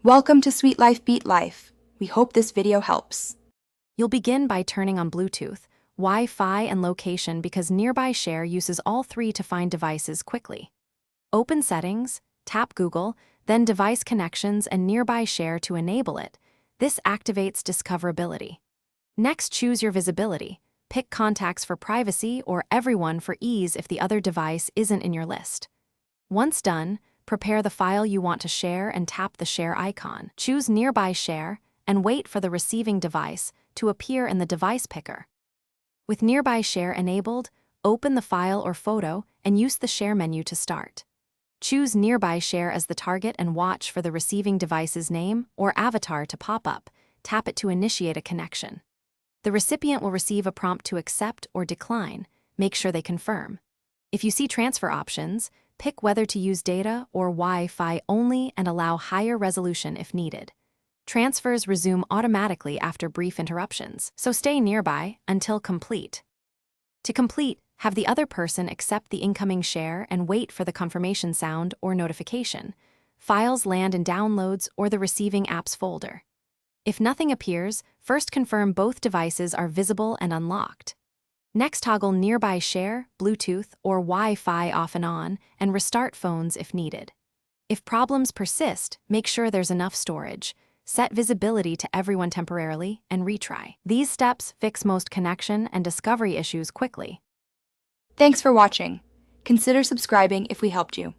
Welcome to Sweet Life Beat Life. We hope this video helps. You'll begin by turning on Bluetooth, Wi-Fi, and location because Nearby Share uses all three to find devices quickly. Open Settings, tap Google, then Device Connections and Nearby Share to enable it. This activates discoverability. Next, choose your visibility. Pick Contacts for privacy or Everyone for ease if the other device isn't in your list. Once done, prepare the file you want to share and tap the share icon. Choose Nearby Share and wait for the receiving device to appear in the device picker. With Nearby Share enabled, open the file or photo and use the Share menu to start. Choose Nearby Share as the target and watch for the receiving device's name or avatar to pop up. Tap it to initiate a connection. The recipient will receive a prompt to accept or decline. Make sure they confirm. If you see transfer options, pick whether to use data or Wi-Fi only and allow higher resolution if needed. Transfers resume automatically after brief interruptions, so stay nearby until complete. To complete, have the other person accept the incoming share and wait for the confirmation sound or notification. Files land in Downloads or the receiving apps folder. If nothing appears, first confirm both devices are visible and unlocked. Next, toggle Nearby Share, Bluetooth, or Wi-Fi off and restart phones if needed. If problems persist, make sure there's enough storage. Set visibility to everyone temporarily and retry. These steps fix most connection and discovery issues quickly. Thanks for watching. Consider subscribing if we helped you.